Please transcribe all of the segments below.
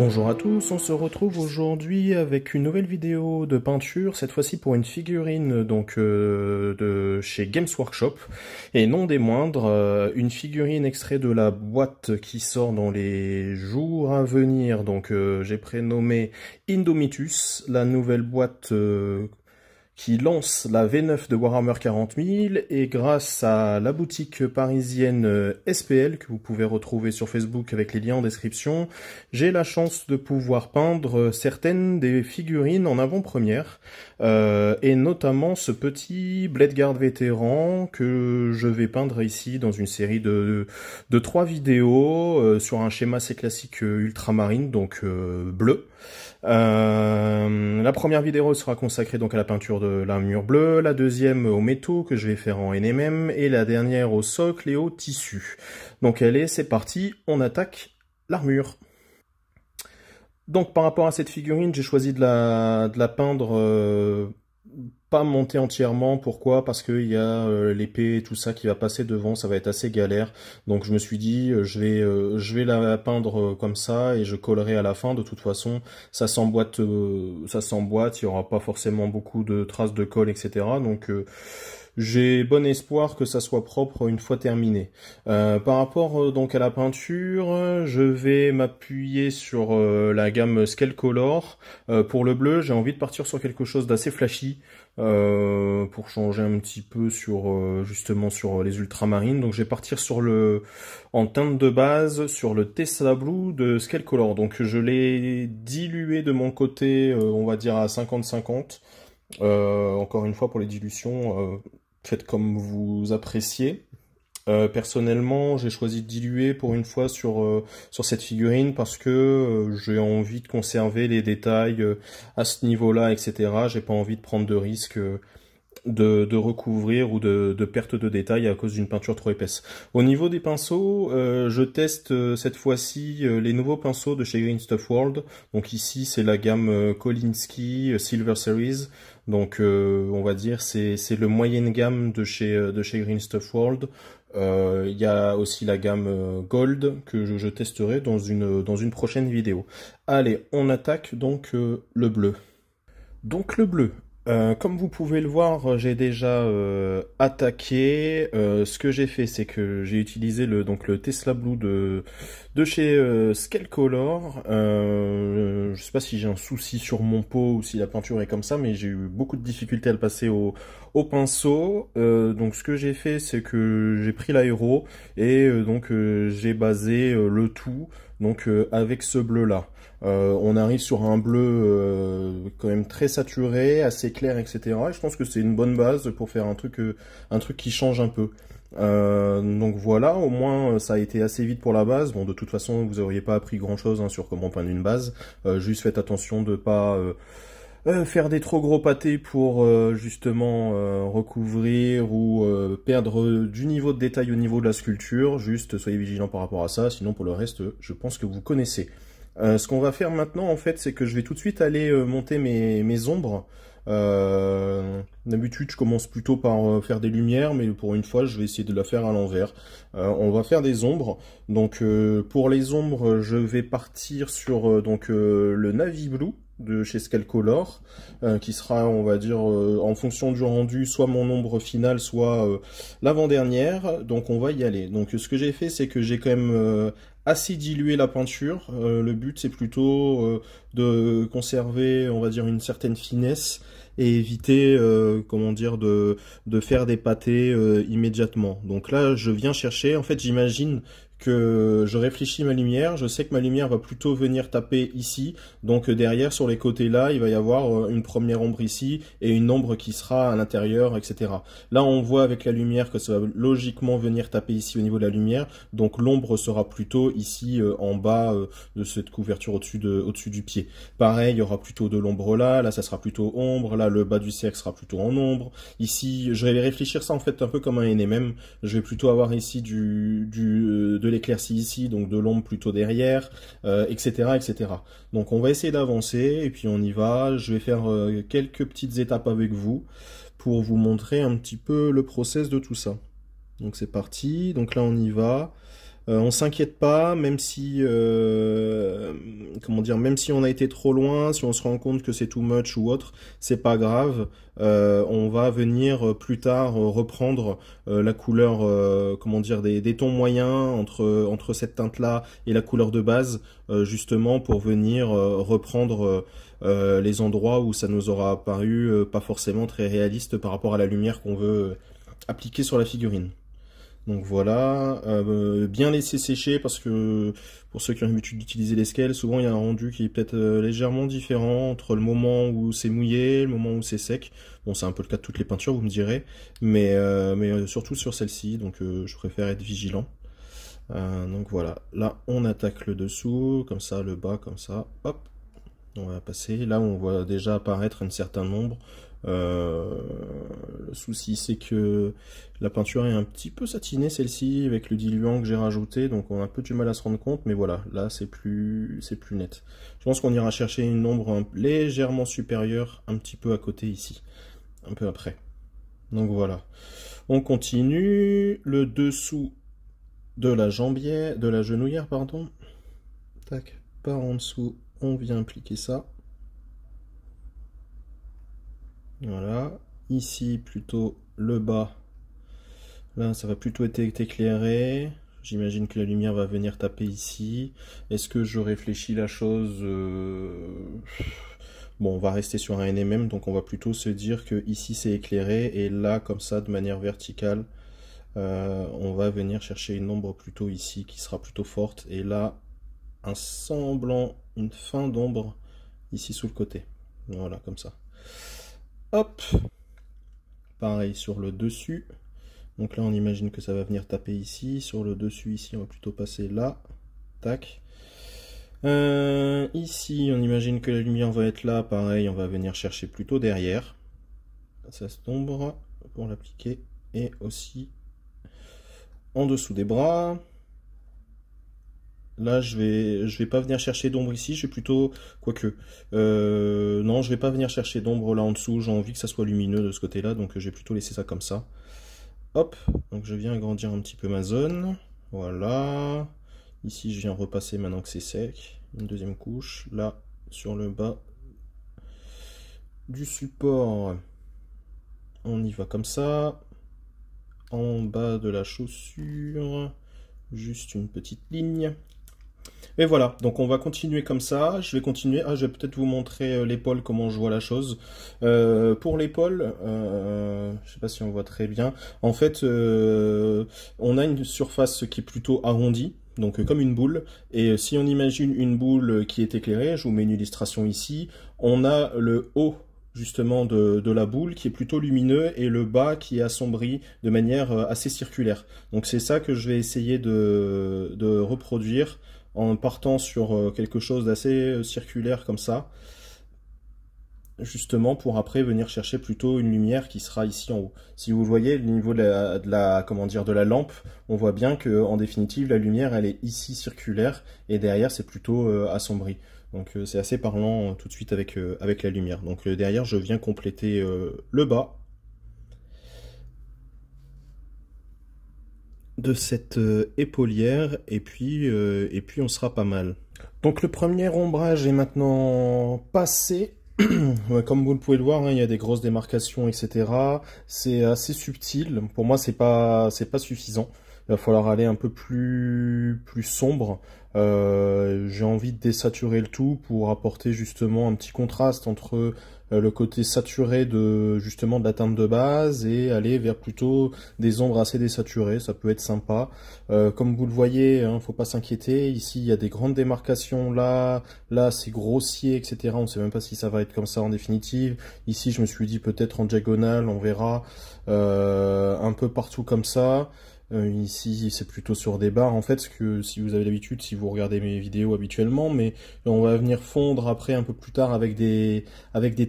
Bonjour à tous, on se retrouve aujourd'hui avec une nouvelle vidéo de peinture, cette fois-ci pour une figurine de chez Games Workshop, et non des moindres, une figurine extrait de la boîte qui sort dans les jours à venir, j'ai prénommé Indomitus, la nouvelle boîte qui lance la V9 de Warhammer 40 000, et grâce à la boutique parisienne SPL, que vous pouvez retrouver sur Facebook avec les liens en description, j'ai la chance de pouvoir peindre certaines des figurines en avant-première, et notamment ce petit Bladeguard vétéran que je vais peindre ici dans une série de 3 vidéos sur un schéma assez classique ultramarine, bleu. La première vidéo sera consacrée donc à la peinture de l'armure bleue, la deuxième aux métaux que je vais faire en NMM, et la dernière au socle et au tissu. Donc allez, c'est parti, on attaque l'armure. Donc par rapport à cette figurine, j'ai choisi de la peindre pas montée entièrement. Pourquoi? Parce qu'il y a l'épée et tout ça qui va passer devant, ça va être assez galère. Donc je me suis dit, je vais la peindre comme ça et je collerai à la fin. De toute façon, ça s'emboîte, il y aura pas forcément beaucoup de traces de colle, etc. J'ai bon espoir que ça soit propre une fois terminé. Par rapport donc à la peinture, je vais m'appuyer sur la gamme Scale Color. Pour le bleu, j'ai envie de partir sur quelque chose d'assez flashy pour changer un petit peu sur justement sur les ultramarines. Donc je vais partir sur en teinte de base sur le Tesla Blue de Scale Color. Donc je l'ai dilué de mon côté, on va dire à 50-50. Encore une fois pour les dilutions. Faites comme vous appréciez. Personnellement, j'ai choisi de diluer pour une fois sur cette figurine parce que j'ai envie de conserver les détails à ce niveau-là, etc. J'ai pas envie de prendre de risques de recouvrir ou de perte de détails à cause d'une peinture trop épaisse. Au niveau des pinceaux, je teste cette fois-ci les nouveaux pinceaux de chez Green Stuff World. Donc ici, c'est la gamme Kolinsky Silver Series. On va dire c'est le moyenne gamme de chez Green Stuff World. Il y a aussi la gamme Gold que je testerai dans une prochaine vidéo. Allez, on attaque le bleu. Donc le bleu. Comme vous pouvez le voir, j'ai déjà attaqué. Ce que j'ai fait, c'est que j'ai utilisé le Tesla Blue de chez Scale Color. Je sais pas si j'ai un souci sur mon pot ou si la peinture est comme ça, mais j'ai eu beaucoup de difficultés à le passer au pinceau. Donc ce que j'ai fait, c'est que j'ai pris l'aéro et j'ai basé le tout avec ce bleu là. On arrive sur un bleu quand même très saturé, assez clair, etc. Et je pense que c'est une bonne base pour faire un truc qui change un peu. Donc voilà, au moins ça a été assez vite pour la base. Bon, de toute façon, vous n'auriez pas appris grand-chose sur comment peindre une base. Juste faites attention de pas faire des trop gros pâtés pour justement recouvrir ou perdre du niveau de détail au niveau de la sculpture. Juste soyez vigilant par rapport à ça, sinon pour le reste, je pense que vous connaissez. Ce qu'on va faire maintenant, en fait, c'est que je vais tout de suite aller monter mes ombres. D'habitude, je commence plutôt par faire des lumières, mais pour une fois, je vais essayer de la faire à l'envers. On va faire des ombres. Pour les ombres, je vais partir sur le Navy Blue de chez Scale Color, qui sera, on va dire, en fonction du rendu, soit mon ombre finale, soit l'avant-dernière. Donc on va y aller. Donc ce que j'ai fait, c'est que j'ai quand même assez dilué la peinture. Le but, c'est plutôt de conserver, on va dire, une certaine finesse et éviter, comment dire, de faire des pâtés immédiatement. Donc là, je viens chercher, en fait, j'imagine que je réfléchis ma lumière, je sais que ma lumière va plutôt venir taper ici, donc derrière sur les côtés là, il va y avoir une première ombre ici et une ombre qui sera à l'intérieur, etc. Là on voit avec la lumière que ça va logiquement venir taper ici au niveau de la lumière, donc l'ombre sera plutôt ici en bas de cette couverture au-dessus du pied. Pareil, il y aura plutôt de l'ombre là ça sera plutôt ombre, là le bas du cercle sera plutôt en ombre, ici je vais réfléchir ça en fait un peu comme un NMM, je vais plutôt avoir ici de l'éclaircie ici, donc de l'ombre plutôt derrière, etc., etc. Donc on va essayer d'avancer, et puis on y va. Je vais faire quelques petites étapes avec vous, pour vous montrer un petit peu le process de tout ça. Donc c'est parti, donc là on y va. On s'inquiète pas, même si, comment dire, même si on a été trop loin, si on se rend compte que c'est too much ou autre, c'est pas grave. On va venir plus tard reprendre la couleur, comment dire, des tons moyens entre cette teinte-là et la couleur de base, justement pour venir reprendre les endroits où ça nous aura paru pas forcément très réaliste par rapport à la lumière qu'on veut appliquer sur la figurine. Donc voilà, bien laisser sécher parce que pour ceux qui ont l'habitude d'utiliser les scales, souvent il y a un rendu qui est peut-être légèrement différent entre le moment où c'est mouillé, le moment où c'est sec. Bon, c'est un peu le cas de toutes les peintures, vous me direz, mais surtout sur celle-ci, donc je préfère être vigilant. Donc voilà, là on attaque le dessous, comme ça, le bas, comme ça, hop, on va passer. Là on voit déjà apparaître un certain nombre. Le souci c'est que la peinture est un petit peu satinée celle-ci avec le diluant que j'ai rajouté, donc on a un peu du mal à se rendre compte, mais voilà, là c'est plus net. Je pense qu'on ira chercher une ombre légèrement supérieure un petit peu à côté ici, un peu après. Donc voilà, on continue le dessous de la jambière, de la genouillère pardon. Tac, par en dessous, on vient appliquer ça. Voilà, ici plutôt le bas, là ça va plutôt être éclairé, j'imagine que la lumière va venir taper ici. Est-ce que je réfléchis la chose Bon, on va rester sur un NMM, donc on va plutôt se dire que ici c'est éclairé, et là comme ça de manière verticale, on va venir chercher une ombre plutôt ici, qui sera plutôt forte, et là un semblant, une fin d'ombre ici sous le côté, voilà comme ça. Hop, pareil sur le dessus, donc là on imagine que ça va venir taper ici, sur le dessus ici on va plutôt passer là, tac. Ici on imagine que la lumière va être là, pareil on va venir chercher plutôt derrière, ça sombre pour l'appliquer, et aussi en dessous des bras. Là, je vais pas venir chercher d'ombre ici, je vais plutôt, quoique, non, je vais pas venir chercher d'ombre là en dessous, j'ai envie que ça soit lumineux de ce côté-là, donc je vais plutôt laisser ça comme ça. Hop, donc je viens agrandir un petit peu ma zone, voilà. Ici, je viens repasser maintenant que c'est sec, une deuxième couche, là, sur le bas du support, on y va comme ça. En bas de la chaussure, juste une petite ligne. Et voilà, donc on va continuer comme ça, je vais continuer, je vais peut-être vous montrer l'épaule, comment je vois la chose. Pour l'épaule, je sais pas si on voit très bien, en fait, on a une surface qui est plutôt arrondie, donc comme une boule, et si on imagine une boule qui est éclairée, je vous mets une illustration ici, on a le haut justement de la boule qui est plutôt lumineux et le bas qui est assombri de manière assez circulaire. Donc c'est ça que je vais essayer de reproduire en partant sur quelque chose d'assez circulaire comme ça, justement pour après venir chercher plutôt une lumière qui sera ici en haut. Si vous voyez le niveau comment dire, de la lampe, on voit bien que en définitive la lumière elle est ici circulaire et derrière c'est plutôt assombri. Donc c'est assez parlant tout de suite avec la lumière. Donc derrière je viens compléter le bas de cette épaulière et puis on sera pas mal. Donc le premier ombrage est maintenant passé. Comme vous le pouvez le voir, hein, il y a des grosses démarcations, etc. C'est assez subtil. Pour moi, c'est pas suffisant. Il va falloir aller un peu plus sombre. J'ai envie de désaturer le tout pour apporter justement un petit contraste entre le côté saturé justement de la teinte de base et aller vers plutôt des ombres assez désaturées. Ça peut être sympa. Comme vous le voyez, hein, faut pas s'inquiéter. Ici, il y a des grandes démarcations. Là c'est grossier, etc. On ne sait même pas si ça va être comme ça en définitive. Ici, je me suis dit peut-être en diagonale, on verra un peu partout comme ça. Ici, c'est plutôt sur des barres, en fait, ce que si vous avez l'habitude, si vous regardez mes vidéos habituellement, mais on va venir fondre après un peu plus tard avec des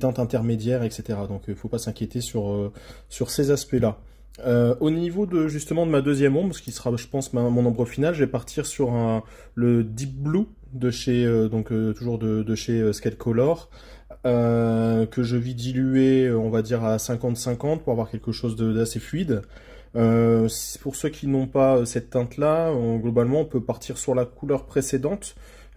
teintes intermédiaires, etc. Donc, il ne faut pas s'inquiéter sur ces aspects-là. Au niveau de justement de ma deuxième ombre, ce qui sera je pense mon ombre finale, je vais partir sur le Deep Blue de chez toujours de chez Scale Color, que je vais diluer on va dire à 50-50 pour avoir quelque chose d'assez fluide. Pour ceux qui n'ont pas cette teinte là, globalement on peut partir sur la couleur précédente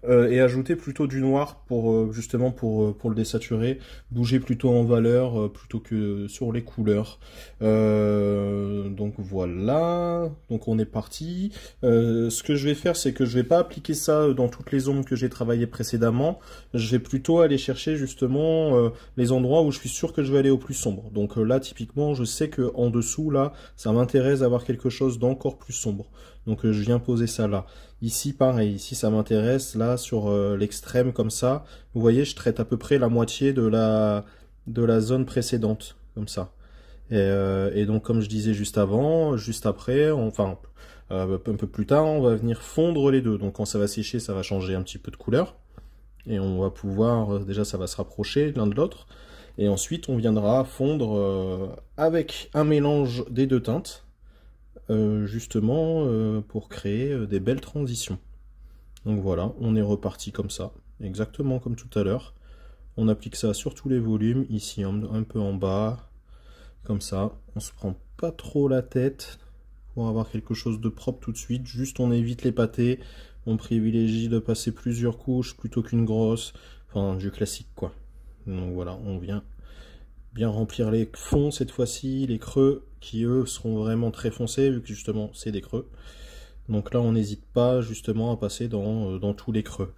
et ajouter plutôt du noir pour justement pour le désaturer, bouger plutôt en valeur plutôt que sur les couleurs. Donc voilà, donc on est parti. Ce que je vais faire, c'est que je vais pas appliquer ça dans toutes les ombres que j'ai travaillées précédemment. Je vais plutôt aller chercher justement les endroits où je suis sûr que je vais aller au plus sombre. Donc là typiquement, je sais que en dessous là, ça m'intéresse d'avoir quelque chose d'encore plus sombre. Donc je viens poser ça là. Ici pareil, ici ça m'intéresse, là sur l'extrême comme ça. Vous voyez, je traite à peu près la moitié de la zone précédente, comme ça. Et donc comme je disais juste avant, juste après, enfin un peu plus tard, on va venir fondre les deux. Donc quand ça va sécher, ça va changer un petit peu de couleur. Et on va pouvoir, déjà ça va se rapprocher l'un de l'autre. Et ensuite on viendra fondre avec un mélange des deux teintes. Justement pour créer des belles transitions. Donc voilà, on est reparti comme ça, exactement comme tout à l'heure. On applique ça sur tous les volumes, ici un peu en bas, comme ça. On se prend pas trop la tête pour avoir quelque chose de propre tout de suite, juste on évite les pâtés, on privilégie de passer plusieurs couches plutôt qu'une grosse, enfin du classique quoi. Donc voilà, on vient bien remplir les fonds cette fois-ci, les creux qui eux seront vraiment très foncés vu que justement c'est des creux. Donc là on n'hésite pas justement à passer dans tous les creux.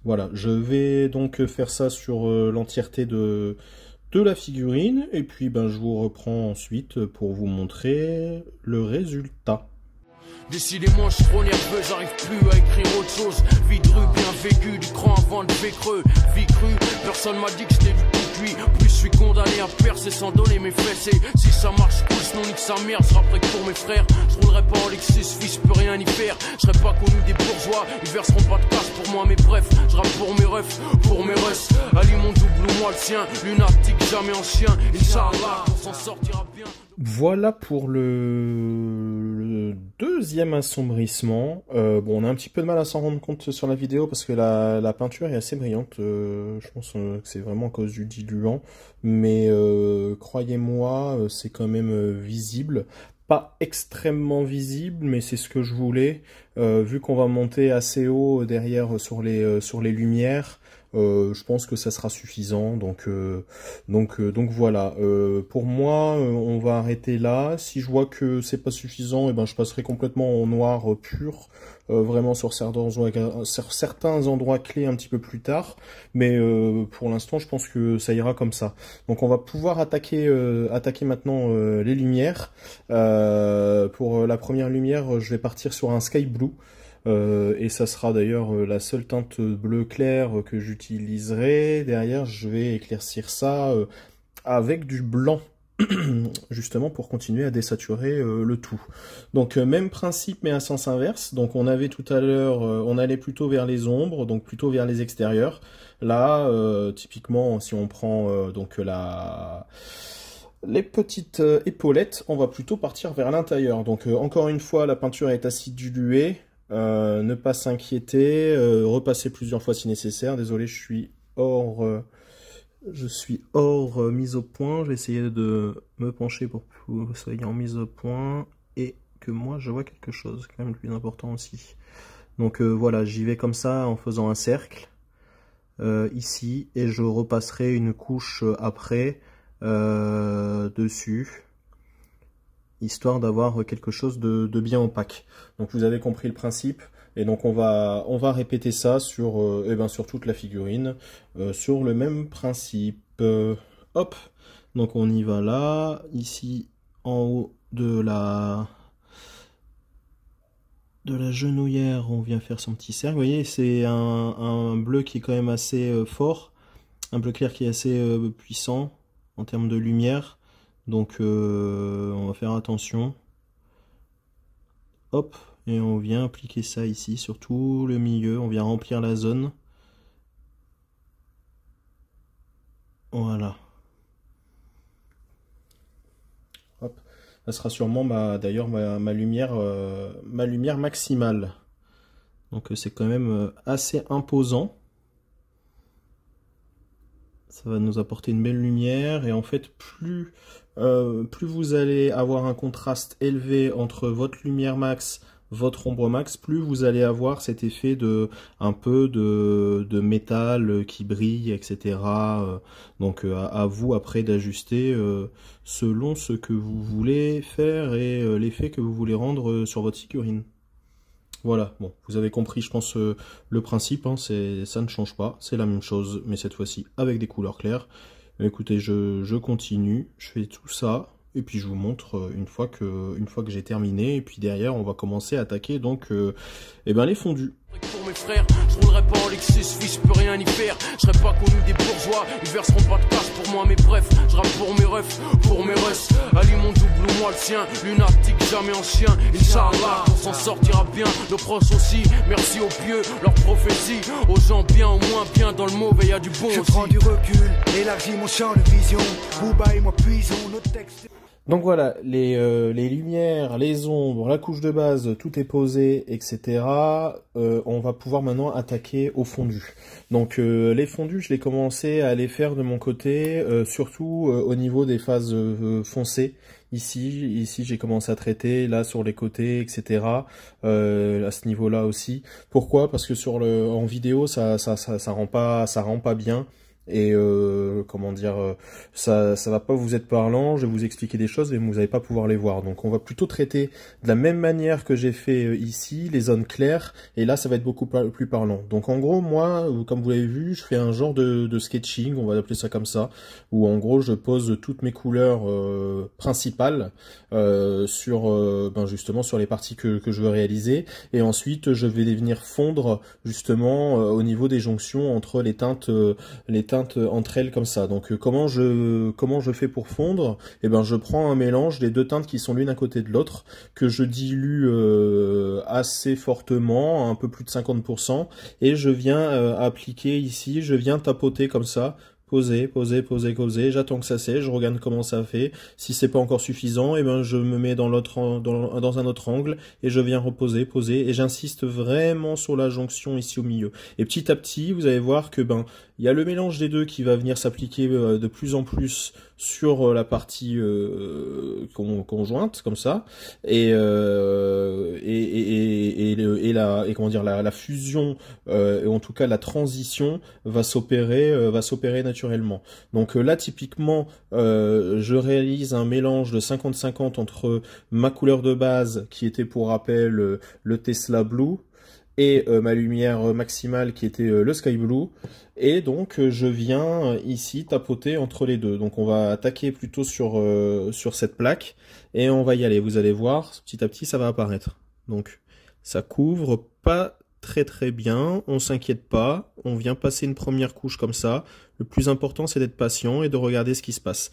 Voilà, je vais donc faire ça sur l'entièreté de la figurine et puis ben, je vous reprends ensuite pour vous montrer le résultat. Décidément je suis trop nerveux, j'arrive plus à écrire autre chose. Vie de rue bien vécue, du cran avant de creux. Vie crue, personne m'a dit que j'étais du tout cuit. Plus je suis condamné à percer sans donner mes fesses. Et si ça marche cool, sinon nique sa mère, sera prêt que pour mes frères. Je roulerai pas en Lexus, fils, je peux rien y faire. Je serai pas connu des bourgeois, ils verseront pas de cash pour moi. Mais bref, je rappe pour mes refs, pour mes russes. Ali mon double ou moi le sien, lunatique jamais en chien. Inch'Allah, on s'en sortira bien. Voilà pour le deuxième assombrissement. Bon, on a un petit peu de mal à s'en rendre compte sur la vidéo parce que la peinture est assez brillante. Je pense que c'est vraiment à cause du diluant. Mais croyez-moi, c'est quand même visible. Pas extrêmement visible, mais c'est ce que je voulais. Vu qu'on va monter assez haut derrière sur les lumières, je pense que ça sera suffisant. Donc voilà. Pour moi, on va arrêter là. Si je vois que c'est pas suffisant, et ben je passerai complètement en noir pur, vraiment sur certains endroits clés un petit peu plus tard. Mais pour l'instant, je pense que ça ira comme ça. Donc on va pouvoir attaquer maintenant les lumières. Pour la première lumière, je vais partir sur un Sky Blue. Et ça sera d'ailleurs la seule teinte bleu clair que j'utiliserai. Derrière, je vais éclaircir ça avec du blanc, justement pour continuer à désaturer le tout. Donc même principe mais à sens inverse. Donc on avait tout à l'heure, on allait plutôt vers les ombres, donc plutôt vers les extérieurs. Là, typiquement, si on prend donc les petites épaulettes, on va plutôt partir vers l'intérieur. Donc encore une fois, la peinture est acidulée. Ne pas s'inquiéter, repasser plusieurs fois si nécessaire. Désolé, je suis hors mise au point. Je vais essayer de me pencher pour que vous soyez en mise au point et que moi je vois quelque chose, quand même le plus important aussi. Donc voilà, j'y vais comme ça en faisant un cercle ici et je repasserai une couche après dessus, histoire d'avoir quelque chose de bien opaque. Donc vous avez compris le principe, et donc on va répéter ça sur, sur toute la figurine, sur le même principe. Hop, donc on y va là, ici en haut de la genouillère, on vient faire son petit cercle. Vous voyez, c'est un bleu qui est quand même assez fort, un bleu clair qui est assez puissant en termes de lumière. Donc on va faire attention. Hop, et on vient appliquer ça ici sur tout le milieu. On vient remplir la zone. Voilà. Hop. Ça sera sûrement d'ailleurs ma lumière maximale. Donc c'est quand même assez imposant. Ça va nous apporter une belle lumière et en fait plus vous allez avoir un contraste élevé entre votre lumière max, votre ombre max, plus vous allez avoir cet effet de un peu de métal qui brille, etc. Donc à vous après d'ajuster selon ce que vous voulez faire et l'effet que vous voulez rendre sur votre figurine. Voilà, bon, vous avez compris, je pense, le principe, hein, ça ne change pas, c'est la même chose, mais cette fois-ci avec des couleurs claires. Écoutez, je continue, je fais tout ça, et puis je vous montre une fois que j'ai terminé, et puis derrière, on va commencer à attaquer donc les fondus. Pour mes frères, je roulerai pas en Lexus, fils, je peux rien y faire. Je serai pas connu des bourgeois, ils verseront pas de cash pour moi, mais bref, je rappe pour mes refs, pour mes russes. Ali mon double ou moi le sien, lunatique, jamais en chien. Inch'Allah, on s'en sortira bien, nos proches aussi. Merci aux pieux, leurs prophéties. Aux gens bien, au moins bien, dans le mauvais, y a du bon aussi. Je prends du recul, élargis mon champ de vision. Booba et moi puisons nos textes. Donc voilà, les lumières, les ombres, la couche de base, tout est posé, etc. On va pouvoir maintenant attaquer au fondu. Donc les fondus, je l'ai commencé à les faire de mon côté, surtout au niveau des phases foncées. Ici j'ai commencé à traiter, là sur les côtés, etc. À ce niveau-là aussi. Pourquoi? Parce que en vidéo, ça rend pas bien. Et comment dire, ça va pas vous être parlant, je vais vous expliquer des choses mais vous n'allez pas pouvoir les voir. Donc on va plutôt traiter de la même manière que j'ai fait ici, les zones claires, et là ça va être beaucoup plus parlant. Donc en gros moi, comme vous l'avez vu, je fais un genre de sketching, on va appeler ça comme ça, où en gros je pose toutes mes couleurs principales sur justement sur les parties que je veux réaliser, et ensuite je vais les venir fondre justement au niveau des jonctions entre les teintes entre elles comme ça. Donc comment je fais pour fondre? Eh ben je prends un mélange des deux teintes qui sont l'une à côté de l'autre, que je dilue assez fortement, un peu plus de 50%, et je viens appliquer ici, je viens tapoter comme ça. Poser, j'attends que ça sèche, je regarde comment ça fait. Si c'est pas encore suffisant, eh ben je me mets dans un autre angle et je viens reposer, poser, et j'insiste vraiment sur la jonction ici au milieu. Et petit à petit, vous allez voir que il y a le mélange des deux qui va venir s'appliquer de plus en plus sur la partie conjointe comme ça, et la fusion et en tout cas la transition va s'opérer naturellement. Donc là typiquement je réalise un mélange de 50-50 entre ma couleur de base qui était pour rappel le Tesla Blue et ma lumière maximale qui était le Sky Blue, et donc je viens ici tapoter entre les deux. Donc on va attaquer plutôt sur cette plaque et on va y aller. Vous allez voir, petit à petit ça va apparaître. Donc ça couvre pas très bien, on s'inquiète pas, on vient passer une première couche comme ça. Le plus important c'est d'être patient et de regarder ce qui se passe.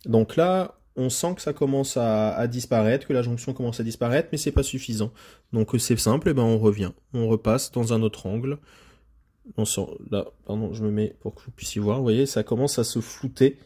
Donc là on sent que ça commence à disparaître, que la jonction commence à disparaître, mais c'est pas suffisant. Donc c'est simple, et on revient. On repasse dans un autre angle. Là, pardon, je me mets pour que vous puissiez voir. Vous voyez, ça commence à se flouter,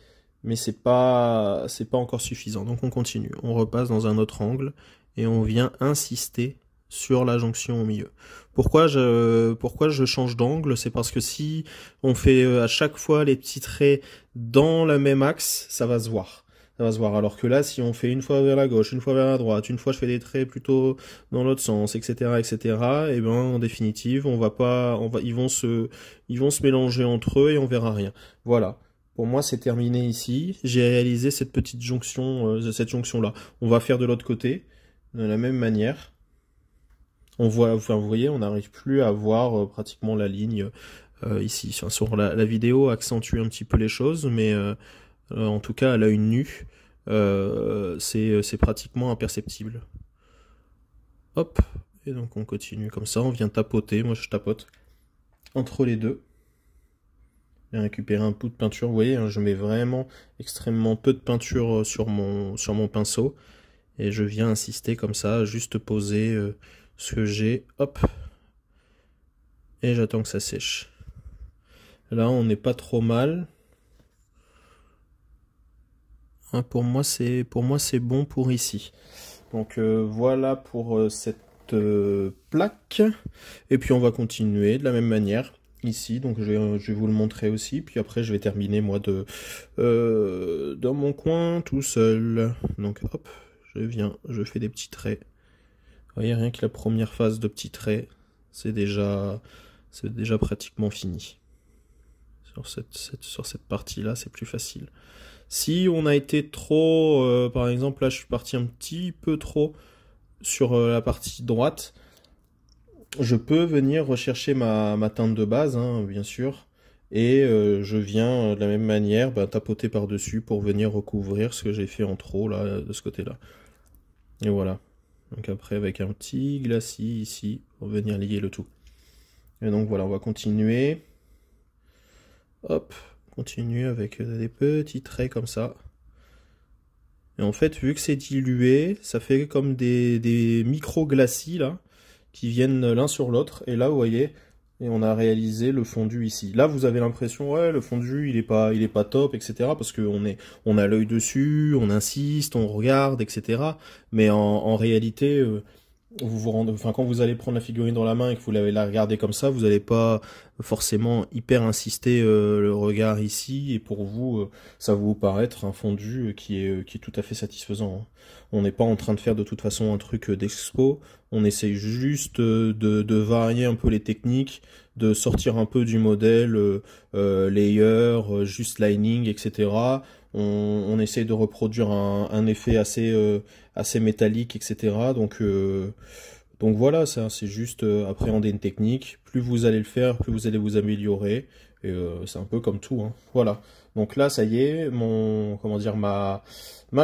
mais c'est pas encore suffisant. Donc on continue. On repasse dans un autre angle et on vient insister sur la jonction au milieu. Pourquoi je change d'angle? C'est parce que si on fait à chaque fois les petits traits dans le même axe, ça va se voir. Alors que là, si on fait une fois vers la gauche, une fois vers la droite, une fois je fais des traits plutôt dans l'autre sens, etc., et en définitive, ils vont se mélanger entre eux et on verra rien. Voilà. Pour moi, c'est terminé ici. J'ai réalisé cette petite jonction, cette jonction-là. On va faire de l'autre côté, de la même manière. Vous voyez, on n'arrive plus à voir pratiquement la ligne ici. Sur la vidéo, accentue un petit peu les choses, mais en tout cas à l'œil nu, c'est pratiquement imperceptible. Hop, et donc on continue comme ça, on vient tapoter, moi je tapote entre les deux. J'ai récupéré un peu de peinture, vous voyez, hein, je mets vraiment extrêmement peu de peinture sur mon pinceau, et je viens insister comme ça, juste poser ce que j'ai, hop, et j'attends que ça sèche. Là on n'est pas trop mal. Hein, pour moi, c'est bon pour ici. Donc voilà pour cette plaque. Et puis on va continuer de la même manière ici. Donc je vais vous le montrer aussi. Puis après je vais terminer moi dans mon coin tout seul. Donc hop, je fais des petits traits. Vous voyez, rien que la première phase de petits traits, c'est déjà pratiquement fini. Sur cette partie-là, c'est plus facile. Si on a été trop, par exemple, là je suis parti un petit peu trop sur la partie droite, je peux venir rechercher ma teinte de base, hein, bien sûr, et je viens de la même manière tapoter par-dessus pour venir recouvrir ce que j'ai fait en trop là de ce côté-là. Et voilà. Donc après avec un petit glacis ici pour venir lier le tout. Et donc voilà, on va continuer. Hop, continuer avec des petits traits comme ça. Et en fait, vu que c'est dilué, ça fait comme des micro-glacis là, qui viennent l'un sur l'autre. Et là, vous voyez, et on a réalisé le fondu ici. Là, vous avez l'impression, ouais, le fondu, il est pas top, etc. Parce on a l'œil dessus, on insiste, on regarde, etc. Mais en réalité, quand vous allez prendre la figurine dans la main et que vous la regardez comme ça, vous n'allez pas forcément hyper insister le regard ici, et pour vous, ça va vous paraître un fondu qui est tout à fait satisfaisant. Hein. On n'est pas en train de faire de toute façon un truc d'expo, on essaye juste de varier un peu les techniques, de sortir un peu du modèle layer, juste lining, etc. On essaye de reproduire un effet assez métallique, etc. Donc voilà, ça c'est juste appréhender une technique. Plus vous allez le faire, plus vous allez vous améliorer. Et c'est un peu comme tout, hein. Voilà. Donc là, ça y est, ma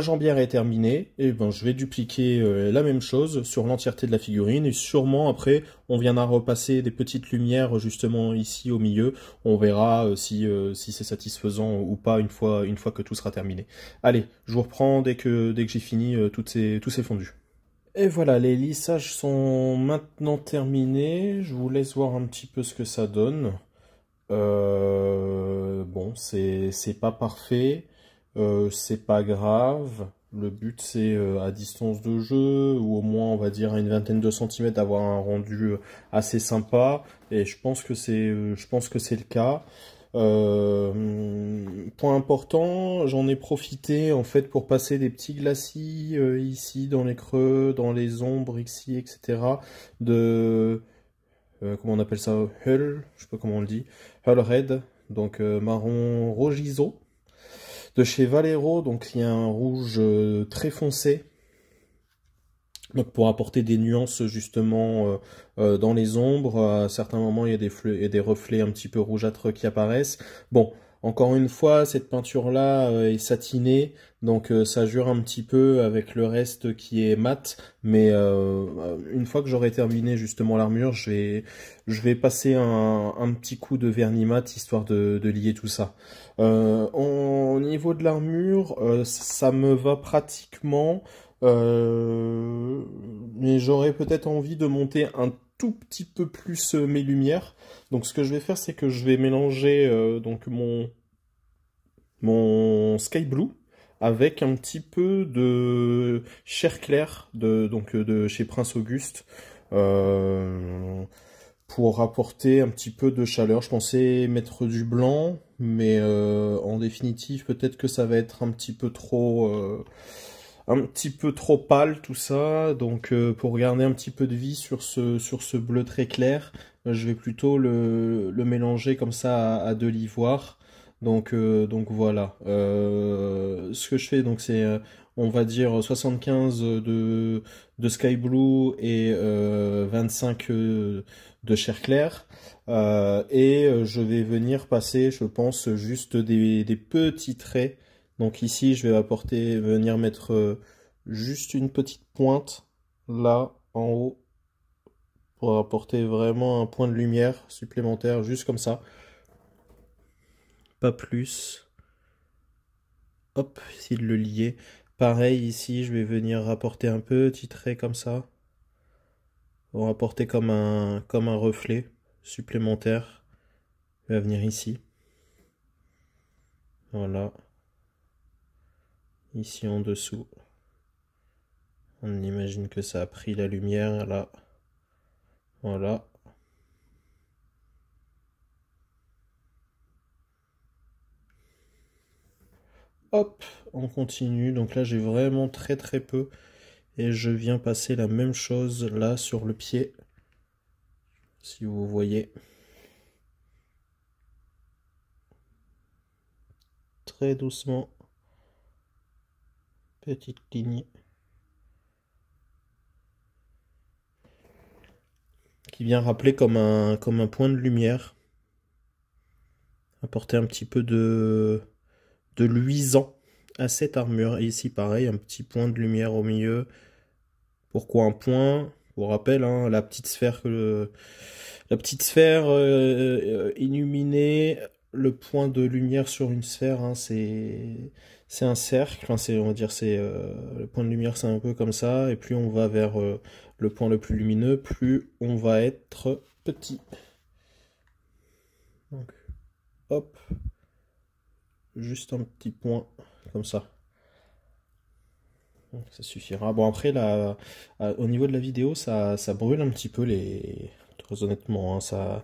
jambière est terminée. Et ben, je vais dupliquer la même chose sur l'entièreté de la figurine. Et sûrement après, on viendra repasser des petites lumières justement ici au milieu. On verra si c'est satisfaisant ou pas une fois que tout sera terminé. Allez, je vous reprends dès que j'ai fini tous ces fondus. Et voilà, les lissages sont maintenant terminés. Je vous laisse voir un petit peu ce que ça donne. Bon, c'est pas parfait, c'est pas grave. Le but c'est à distance de jeu, ou au moins on va dire à une vingtaine de centimètres, d'avoir un rendu assez sympa. Et je pense que c'est le cas. Point important, j'en ai profité en fait pour passer des petits glacis ici dans les creux, dans les ombres ici, etc. Comment on appelle ça, Hull, je sais pas comment on le dit, Hull Red, donc marron rogizo, de chez Valero, donc il y a un rouge très foncé, donc pour apporter des nuances justement dans les ombres. À certains moments il y a des reflets un petit peu rougeâtres qui apparaissent. Bon, encore une fois, cette peinture-là est satinée, donc ça jure un petit peu avec le reste qui est mat, mais une fois que j'aurai terminé justement l'armure, je vais passer un petit coup de vernis mat, histoire de lier tout ça. Au niveau de l'armure, ça me va pratiquement, mais j'aurais peut-être envie de monter un tout petit peu plus mes lumières. Donc ce que je vais faire, c'est que je vais mélanger donc mon Sky Blue avec un petit peu de chair claire de chez Prince Auguste pour apporter un petit peu de chaleur. Je pensais mettre du blanc, mais en définitive peut-être que ça va être un petit peu trop pâle tout ça. Donc pour garder un petit peu de vie sur ce bleu très clair, je vais plutôt le mélanger comme ça à de l'ivoire. Donc voilà. Ce que je fais, donc c'est on va dire 75 de Sky Blue et 25 de chair claire. Et je vais venir passer, je pense, juste des petits traits. Donc ici, je vais venir mettre juste une petite pointe là en haut pour apporter vraiment un point de lumière supplémentaire, juste comme ça. Pas plus. Hop, essayer de le lier. Pareil ici, je vais venir rapporter un petit trait comme ça. On va apporter comme un reflet supplémentaire. Il va venir ici. Voilà. ici en dessous. On imagine que ça a pris la lumière là. Voilà. Hop, on continue. Donc là j'ai vraiment très peu. Et je viens passer la même chose là sur le pied. Si vous voyez. Très doucement. Petite ligne. Qui vient rappeler comme un point de lumière. Apporter un petit peu de luisant à cette armure. Et ici pareil, un petit point de lumière au milieu. Pourquoi un point? Pour rappel, hein, la petite sphère illuminée, le point de lumière sur une sphère, hein, c'est un cercle. Enfin, on va dire le point de lumière, c'est un peu comme ça. Et plus on va vers le point le plus lumineux, plus on va être petit. Donc, hop, juste un petit point comme ça. Donc, ça suffira. Bon, après, au niveau de la vidéo, ça brûle un petit peu très honnêtement, hein,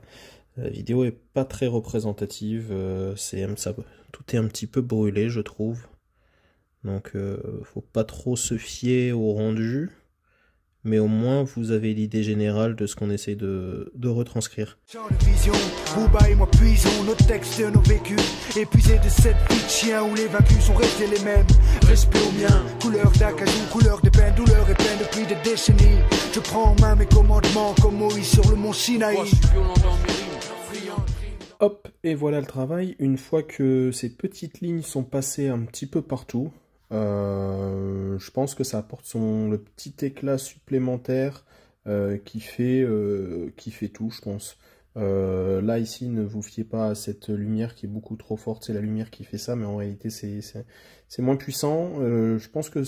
la vidéo est pas très représentative. Tout est un petit peu brûlé, je trouve. Donc, faut pas trop se fier au rendu. Mais au moins, vous avez l'idée générale de ce qu'on essaie de retranscrire. Booba et moi puisons nos textes et nos vécus. Épuisés de cette vie de chien où les vaincus sont restés les mêmes. Respect au mien, couleur d'acajou, couleur de peine, douleur et peine depuis des décennies. Je prends en main mes commandements comme Moïse sur le mont Sinaï. Hop, et voilà le travail. Une fois que ces petites lignes sont passées un petit peu partout, je pense que ça apporte le petit éclat supplémentaire qui fait tout, je pense. Là, ici, ne vous fiez pas à cette lumière qui est beaucoup trop forte. C'est la lumière qui fait ça, mais en réalité, c'est moins puissant. Je pense que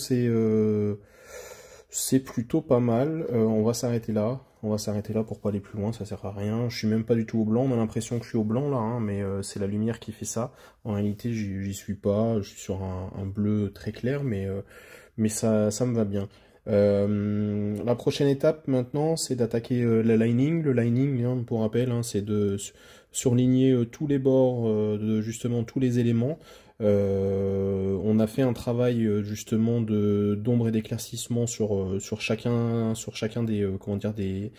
c'est plutôt pas mal. On va s'arrêter là. On va s'arrêter là pour pas aller plus loin, ça sert à rien. Je suis même pas du tout au blanc, on a l'impression que je suis au blanc là, hein, mais c'est la lumière qui fait ça. En réalité, j'y suis pas, je suis sur un bleu très clair, mais ça me va bien. La prochaine étape maintenant, c'est d'attaquer le lining. Le lining, hein, pour rappel, hein, c'est de surligner tous les bords de justement tous les éléments. On a fait un travail justement d'ombre et d'éclaircissement sur chacun des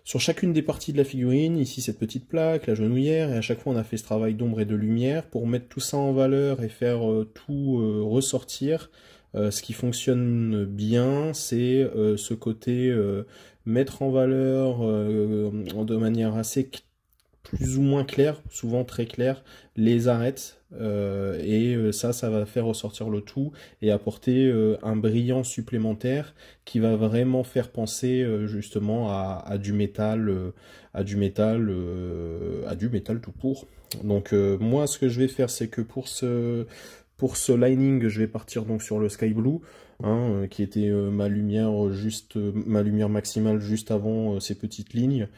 sur chacune des parties de la figurine. Ici cette petite plaque, la genouillère, et à chaque fois on a fait ce travail d'ombre et de lumière pour mettre tout ça en valeur et faire tout ressortir. Ce qui fonctionne bien, c'est ce côté mettre en valeur de manière assez plus ou moins claire, souvent très claire, les arêtes, ça va faire ressortir le tout et apporter un brillant supplémentaire qui va vraiment faire penser justement à du métal tout court. Donc moi ce que je vais faire, c'est que pour ce lining, je vais partir donc sur le Sky Blue, hein, qui était ma lumière maximale juste avant ces petites lignes.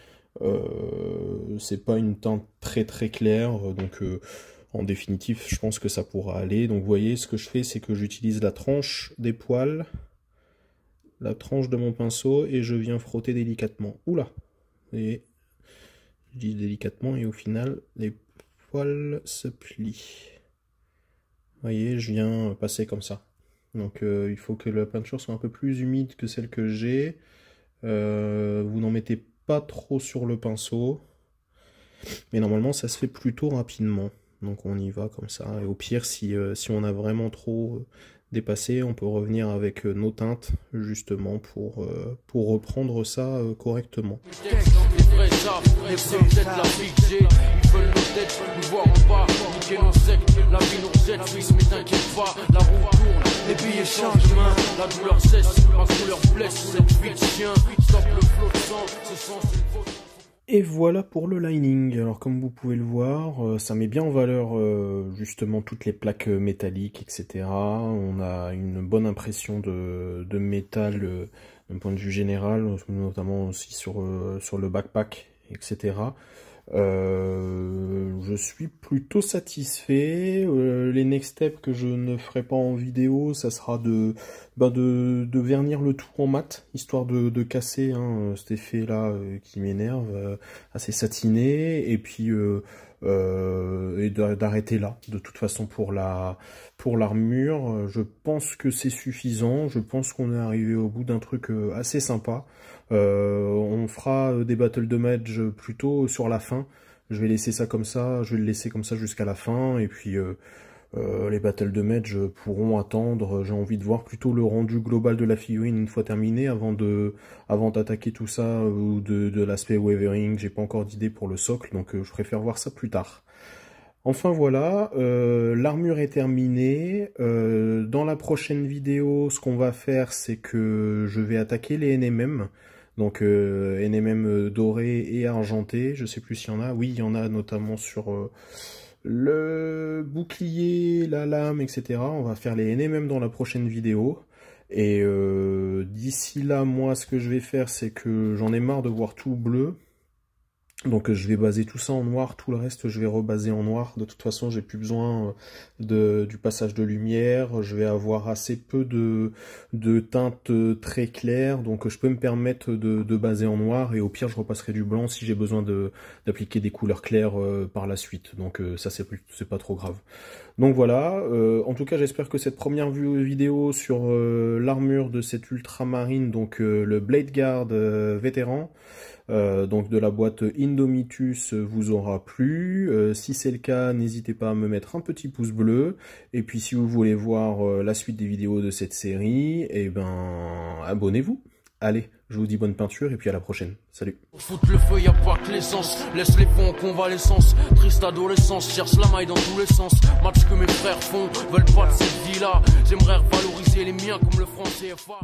C'est pas une teinte très claire, donc en définitive je pense que ça pourra aller. Donc vous voyez, ce que je fais, c'est que j'utilise la tranche des poils, la tranche de mon pinceau, et je viens frotter délicatement. Oula, et je dis délicatement, et au final les poils se plient. Vous voyez, je viens passer comme ça. Donc il faut que la peinture soit un peu plus humide que celle que j'ai. Vous n'en mettez pas trop sur le pinceau, mais normalement ça se fait plutôt rapidement. Donc on y va comme ça, et au pire, si on a vraiment trop dépassé, on peut revenir avec nos teintes justement pour reprendre ça correctement. Et voilà pour le lining. Alors comme vous pouvez le voir, ça met bien en valeur justement toutes les plaques métalliques, etc. On a une bonne impression de métal d'un point de vue général, notamment aussi sur le backpack, etc. Je suis plutôt satisfait. Les next steps que je ne ferai pas en vidéo, ça sera de vernir le tout en mat, histoire de casser cet effet là qui m'énerve, assez satiné, et puis d'arrêter là. De toute façon pour l'armure, je pense que c'est suffisant. Je pense qu'on est arrivé au bout d'un truc assez sympa. On fera des battle damage plutôt sur la fin. Je vais laisser ça comme ça, je vais le laisser comme ça jusqu'à la fin, et puis les battle damage pourront attendre. J'ai envie de voir plutôt le rendu global de la figurine une fois terminé avant d'attaquer tout ça, ou de l'aspect wavering. J'ai pas encore d'idée pour le socle, donc je préfère voir ça plus tard. Enfin voilà, l'armure est terminée. Dans la prochaine vidéo, ce qu'on va faire, c'est que je vais attaquer les NMM. Donc NMM doré et argenté, je sais plus s'il y en a. Oui, il y en a notamment sur le bouclier, la lame, etc. On va faire les NMM dans la prochaine vidéo. Et d'ici là, moi, ce que je vais faire, c'est que j'en ai marre de voir tout bleu. Donc je vais baser tout ça en noir, tout le reste je vais rebaser en noir. De toute façon j'ai plus besoin du passage de lumière, je vais avoir assez peu de teintes très claires, donc je peux me permettre de baser en noir, et au pire je repasserai du blanc si j'ai besoin d'appliquer des couleurs claires par la suite. Donc ça c'est pas trop grave. Donc voilà, en tout cas j'espère que cette première vidéo sur l'armure de cette ultramarine, donc le Blade Guard vétéran, donc de la boîte Indomitus, vous aura plu. Si c'est le cas, n'hésitez pas à me mettre un petit pouce bleu. Et puis si vous voulez voir la suite des vidéos de cette série, eh ben abonnez-vous. Allez, je vous dis bonne peinture et puis à la prochaine. Salut. Foutre le feu, y'a pas que l'essence. Laisse les fonds en convalescence. Triste adolescence, cherche la maille dans tous les sens. Match que mes frères font, veulent pas de cette vie là. J'aimerais revaloriser les miens comme le franc CFA.